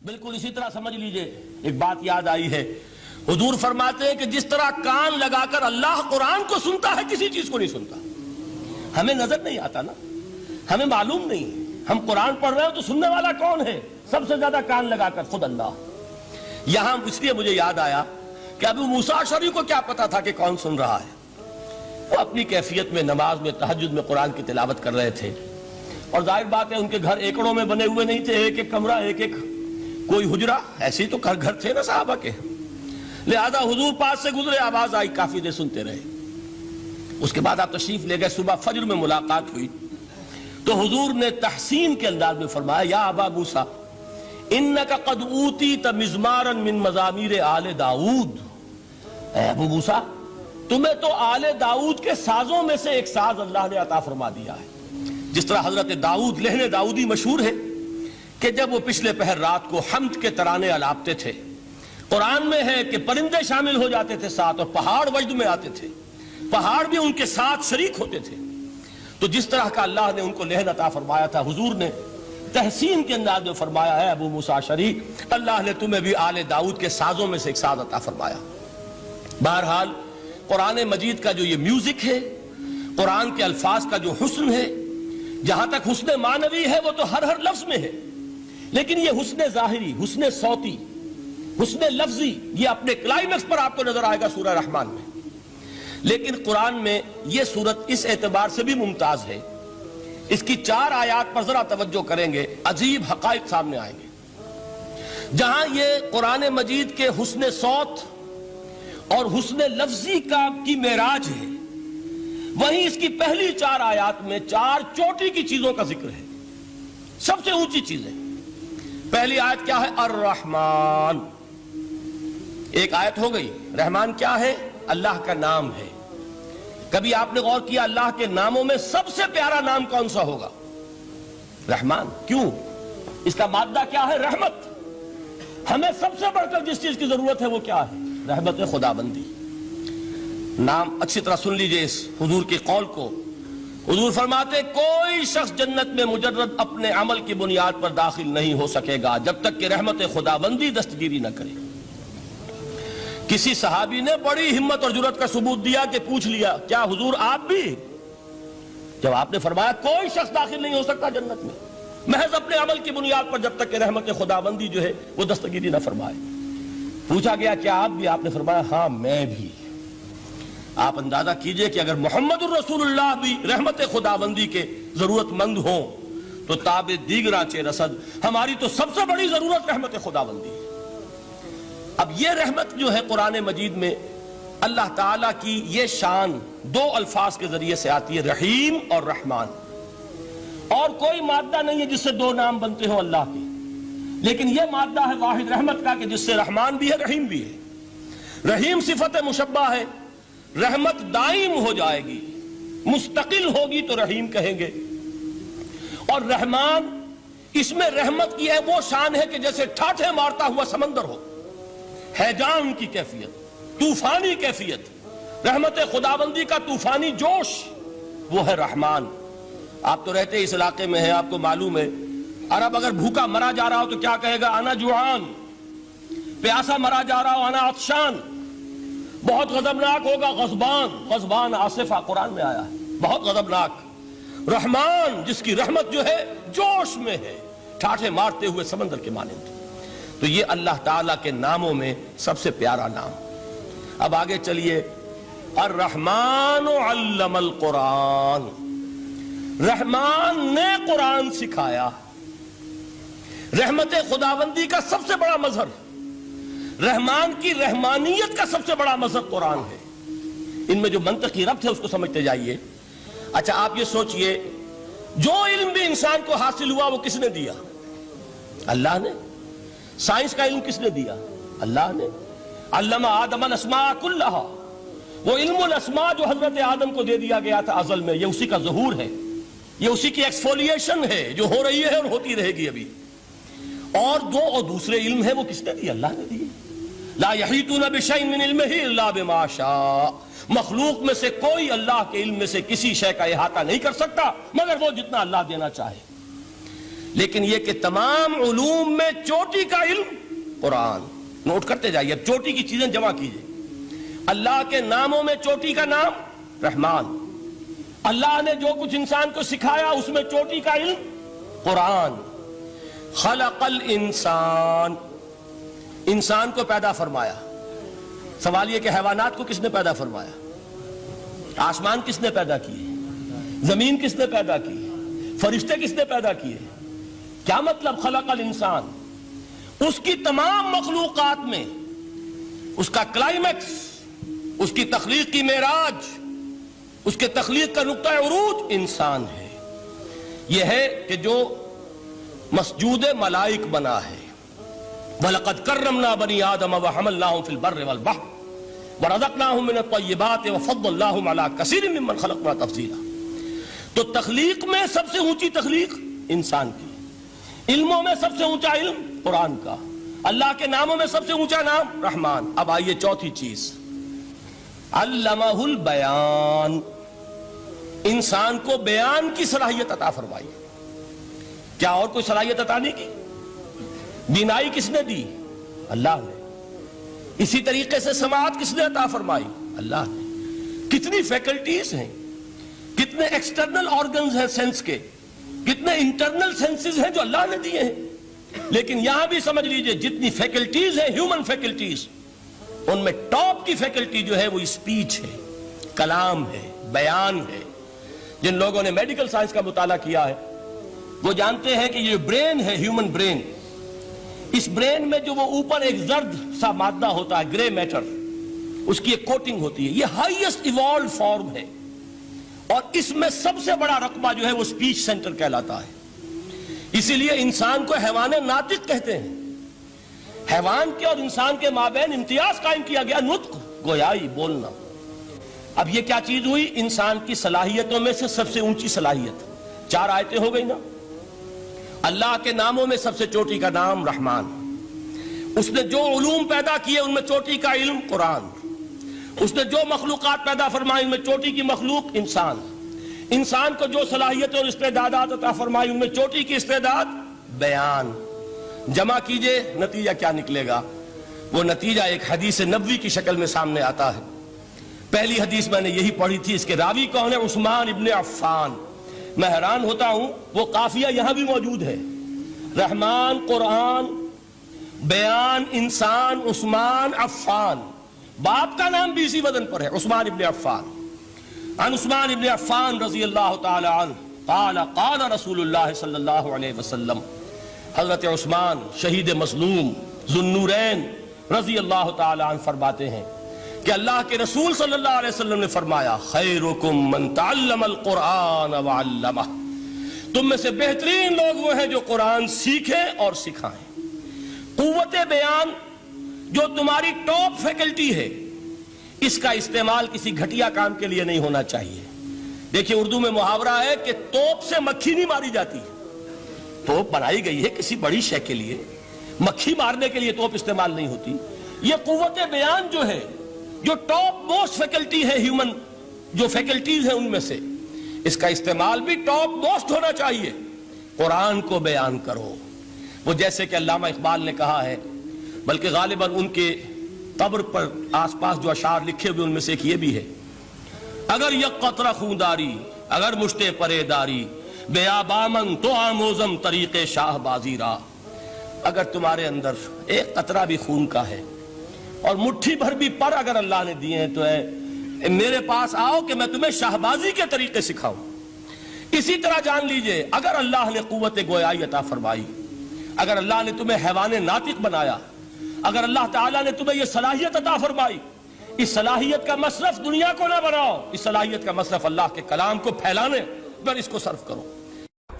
بالکل اسی طرح سمجھ لیجئے، ایک بات یاد آئی ہے، حضور فرماتے ہیں کہ جس طرح کان لگا کر اللہ قرآن کو سنتا ہے کسی چیز کو نہیں سنتا۔ ہمیں نظر نہیں آتا نا، ہمیں معلوم نہیں، ہم قرآن پڑھ رہے ہیں تو سننے والا کون ہے؟ سب سے زیادہ کان لگا کر خود اللہ۔ یہاں اس لیے مجھے یاد آیا کہ ابو موسیٰ اشعری کو کیا پتا تھا کہ کون سن رہا ہے؟ وہ اپنی کیفیت میں نماز میں تہجد میں قرآن کی تلاوت کر رہے تھے، اور ظاہر بات ہے ان کے گھر ایکڑوں میں بنے ہوئے نہیں تھے، ایک ایک کمرہ، ایک ایک کوئی حجرہ، ایسے ہی تو گھر تھے نا صحابہ کے، لہذا حضور پاس سے گزرے، آواز آئی، کافی دیر سنتے رہے۔ اس کے بعد آپ تشریف لے گئے، صبح فجر میں ملاقات ہوئی تو حضور نے تحسین کے انداز میں فرمایا، یا ابا موسیٰ انک قد اوتیت مزمارا من مزامیر آل داؤد، اے ابو موسیٰ تمہیں تو آل داؤد کے سازوں میں سے ایک ساز اللہ نے عطا فرما دیا ہے۔ جس طرح حضرت داؤد، لہن داؤدی مشہور ہے کہ جب وہ پچھلے پہر رات کو حمد کے ترانے الاپتے تھے، قرآن میں ہے کہ پرندے شامل ہو جاتے تھے ساتھ، اور پہاڑ وجد میں آتے تھے، پہاڑ بھی ان کے ساتھ شریک ہوتے تھے۔ تو جس طرح کا اللہ نے ان کو لہن عطا فرمایا تھا، حضور نے تحسین کے انداز میں فرمایا ہے، ابو موسیٰ اشعری اللہ نے تمہیں بھی آل داؤد کے سازوں میں سے ایک ساز عطا فرمایا۔ بہرحال قرآن مجید کا جو یہ میوزک ہے، قرآن کے الفاظ کا جو حسن ہے، جہاں تک حسن معنوی ہے وہ تو ہر لفظ میں ہے، لیکن یہ حسن ظاہری، حسن صوتی، حسن لفظی، یہ اپنے کلائمیکس پر آپ کو نظر آئے گا سورہ رحمان میں۔ لیکن قرآن میں یہ سورت اس اعتبار سے بھی ممتاز ہے، اس کی 4 آیات پر ذرا توجہ کریں گے، عجیب حقائق سامنے آئیں گے۔ جہاں یہ قرآن مجید کے حسن صوت اور حسن لفظی کی معراج ہے، وہیں اس کی پہلی 4 آیات میں 4 چوٹی کی چیزوں کا ذکر ہے، سب سے اونچی چیزیں۔ پہلی آیت کیا ہے؟ الرحمن، ایک آیت ہو گئی۔ رحمان کیا ہے؟ اللہ کا نام ہے۔ کبھی آپ نے غور کیا اللہ کے ناموں میں سب سے پیارا نام کون سا ہوگا؟ رحمان۔ کیوں؟ اس کا مادہ کیا ہے؟ رحمت۔ ہمیں سب سے بڑھ کر جس چیز کی ضرورت ہے وہ کیا ہے؟ رحمت خداوندی۔ نام اچھی طرح سن لیجئے اس حضور کے قول کو۔ حضور فرماتے کوئی شخص جنت میں مجرد اپنے عمل کی بنیاد پر داخل نہیں ہو سکے گا جب تک کہ رحمت خداوندی دستگیری نہ کرے۔ کسی صحابی نے بڑی ہمت اور جرأت کا ثبوت دیا کہ پوچھ لیا، کیا حضور آپ بھی؟ جب آپ نے فرمایا کوئی شخص داخل نہیں ہو سکتا جنت میں محض اپنے عمل کی بنیاد پر جب تک کہ رحمت خداوندی جو ہے وہ دستگیری نہ فرمائے۔ پوچھا گیا کیا آپ بھی؟ آپ نے فرمایا ہاں میں بھی۔ آپ اندازہ کیجئے کہ اگر محمد الرسول اللہ بھی رحمت خداوندی کے ضرورت مند ہوں تو تاب دیگراں چہ رسد، ہماری تو سب سے بڑی ضرورت رحمت خداوندی ہے۔ اب یہ رحمت جو ہے قرآن مجید میں اللہ تعالیٰ کی یہ شان 2 الفاظ کے ذریعے سے آتی ہے، رحیم اور رحمان۔ اور کوئی مادہ نہیں ہے جس سے 2 نام بنتے ہوں اللہ کے، لیکن یہ مادہ ہے واحد رحمت کا کہ جس سے رحمان بھی ہے رحیم بھی ہے۔ رحیم صفت مشبہ ہے، رحمت دائم ہو جائے گی، مستقل ہوگی تو رحیم کہیں گے، اور رحمان اس میں رحمت کی ہے وہ شان ہے کہ جیسے ٹھاٹھے مارتا ہوا سمندر ہو، ہیجان کی کیفیت، طوفانی کیفیت، رحمت خداوندی کا طوفانی جوش، وہ ہے رحمان۔ آپ تو رہتے اس علاقے میں ہیں، آپ کو معلوم ہے عرب اگر بھوکا مرا جا رہا ہو تو کیا کہے گا؟ انا جوعان۔ پیاسا مرا جا رہا ہو انا عطشان۔ بہت غضبناک ہوگا غضبان، غضبان آصفہ قرآن میں آیا ہے، بہت غضبناک۔ رحمان جس کی رحمت جو ہے جوش میں ہے، ٹھاٹھے مارتے ہوئے سمندر کے مانند۔ تو یہ اللہ تعالیٰ کے ناموں میں سب سے پیارا نام۔ اب آگے چلیے، الرحمن علم القرآن، رحمان نے قرآن سکھایا۔ رحمت خداوندی کا سب سے بڑا مظہر، رحمان کی رحمانیت کا سب سے بڑا مظہر قرآن ہے۔ ان میں جو منطقی ربط ہے اس کو سمجھتے جائیے۔ اچھا آپ یہ سوچئے، جو علم بھی انسان کو حاصل ہوا وہ کس نے دیا؟ اللہ نے۔ سائنس کا علم کس نے دیا؟ اللہ نے۔ علم آدم الاسماء کلہا، وہ علم الاسماء جو حضرت آدم کو دے دیا گیا تھا ازل میں، یہ اسی کا ظہور ہے، یہ اسی کی ایکسفولیشن ہے جو ہو رہی ہے اور ہوتی رہے گی ابھی۔ اور دوسرے علم ہے وہ کس نے دیے؟ اللہ نے دیے۔ لا یحیطون بشیء من علمہ الا بما شاء، مخلوق میں سے کوئی اللہ کے علم میں سے کسی شے کا احاطہ نہیں کر سکتا مگر وہ جتنا اللہ دینا چاہے۔ لیکن یہ کہ تمام علوم میں چوٹی کا علم قرآن. نوٹ کرتے جائیے، اب چوٹی کی چیزیں جمع کیجئے. اللہ کے ناموں میں چوٹی کا نام رحمان. اللہ نے جو کچھ انسان کو سکھایا اس میں چوٹی کا علم قرآن. خلق الانسان، انسان کو پیدا فرمایا. سوال یہ کہ حیوانات کو کس نے پیدا فرمایا؟ آسمان کس نے پیدا کیے؟ زمین کس نے پیدا کی؟ فرشتے کس نے پیدا کیے؟ کیا مطلب خلق الانسان؟ اس کی تمام مخلوقات میں اس کا کلائمیکس، اس کی تخلیق کی معراج، اس کے تخلیق کا نقطہ عروج انسان ہے. یہ ہے کہ جو مسجود ملائک بنا ہے. وَلَقَدْ كَرَّمْنَا بَنِي آدَمَ وَحَمَلْنَاهُمْ فِي الْبَرِّ وَالْبَحْرِ وَرَزَقْنَاهُمْ مِنَ الطَّيِّبَاتِ وَفَضَّلْنَاهُمْ عَلَى كَثِيرٍ مِّمَّنْ خَلَقْنَا تَفْضِيلًا. تو تخلیق میں سب سے اونچی تخلیق انسان کی، علموں میں سب سے اونچا علم قرآن کا، اللہ کے ناموں میں سب سے اونچا نام رحمان. اب آئیے چوتھی چیز، علمہ البیان، انسان کو بیان کی صلاحیت عطا فرمائی. کیا اور کوئی صلاحیت عطا نہیں کی؟ بینائی کس نے دی؟ اللہ نے. اسی طریقے سے سماعت کس نے عطا فرمائی؟ اللہ نے. کتنی فیکلٹیز ہیں، کتنے ایکسٹرنل آرگنز ہیں سینس کے، کتنے انٹرنل سینسز ہیں جو اللہ نے دیے ہیں. لیکن یہاں بھی سمجھ لیجئے جتنی فیکلٹیز ہیں ہیومن فیکلٹیز، ان میں ٹاپ کی فیکلٹی جو ہے وہ اسپیچ ہے، کلام ہے، بیان ہے. جن لوگوں نے میڈیکل سائنس کا مطالعہ کیا ہے وہ جانتے ہیں کہ یہ برین ہے، ہیومن برین، اس برین میں جو وہ اوپر ایک زرد سا مادہ ہوتا ہے، گرے میٹر، اس کی ایک کوٹنگ ہوتی ہے، یہ ہائیسٹ ایوالوڈ فارم ہے. اور اس میں سب سے بڑا رقبہ جو ہے وہ اسپیچ سینٹر کہلاتا ہے. اسی لیے انسان کو حیوان ناطق کہتے ہیں. حیوان کے اور انسان کے مابین امتیاز قائم کیا گیا، نطق، گویائی، بولنا. اب یہ کیا چیز ہوئی؟ انسان کی صلاحیتوں میں سے سب سے اونچی صلاحیت. 4 آیتیں ہو گئی نا. اللہ کے ناموں میں سب سے چوٹی کا نام رحمان. اس نے جو علوم پیدا کیے ان میں چوٹی کا علم قرآن. اس نے جو مخلوقات پیدا فرمائی ان میں چوٹی کی مخلوق انسان. انسان کو جو صلاحیتیں اور استعدادات عطا فرمائی ان میں چوٹی کی استعداد بیان. جمع کیجئے نتیجہ کیا نکلے گا؟ وہ نتیجہ ایک حدیث نبوی کی شکل میں سامنے آتا ہے. پہلی حدیث میں نے یہی پڑھی تھی، اس کے راوی کون ہے؟ عثمان ابن عفان. میں حیران ہوتا ہوں وہ قافیہ یہاں بھی موجود ہے، رحمان قرآن، بیان انسان، عثمان عفان. باپ کا نام بھی اسی وزن پر ہے، عثمان ابن عفان. عن عثمان ابن عفان رضی اللہ تعالی عنہ قال قال رسول اللہ صلی اللہ علیہ وسلم. حضرت عثمان شہید مظلوم ذو النورین رضی اللہ تعالی عنہ فرماتے ہیں کہ اللہ کے رسول صلی اللہ علیہ وسلم نے فرمایا خیرکم من تعلم القرآن وعلمہ. تم میں سے بہترین لوگ وہ ہیں جو قرآن سیکھیں اور سکھائیں. قوت بیان جو تمہاری ٹاپ فیکلٹی ہے، اس کا استعمال کسی گھٹیا کام کے لیے نہیں ہونا چاہیے. دیکھیے اردو میں محاورہ ہے کہ توپ سے مکھی نہیں ماری جاتی. توپ بنائی گئی ہے کسی بڑی شے کے لیے، مکھی مارنے کے لیے توپ استعمال نہیں ہوتی. یہ قوت بیان جو ہے، جو ٹاپ موسٹ فیکلٹی ہے ہیومن، جو فیکلٹیز ہیں ان میں سے، اس کا استعمال بھی ٹاپ موسٹ ہونا چاہیے. قرآن کو بیان کرو. وہ جیسے کہ علامہ اقبال نے کہا ہے، بلکہ غالباً ان کے قبر پر آس پاس جو اشعار لکھے ہوئے ان میں سے ایک یہ بھی ہے، اگر یک قطرہ خونداری اگر مشتے پرے داری بیابامن تو آموزم طریق شاہ بازی را. اگر تمہارے اندر ایک قطرہ بھی خون کا ہے اور مٹھی بھر بھی پر اگر اللہ نے دیے ہیں تو میرے پاس آؤ کہ میں تمہیں شاہبازی کے طریقے سکھاؤں. اسی طرح جان لیجئے اگر اللہ نے قوت گویائی عطا فرمائی، اگر اللہ نے تمہیں حیوان ناطق بنایا، اگر اللہ تعالیٰ نے تمہیں یہ صلاحیت عطا فرمائی، اس صلاحیت کا مصرف دنیا کو نہ بناؤ، اس صلاحیت کا مصرف اللہ کے کلام کو پھیلانے پر اس کو صرف کرو.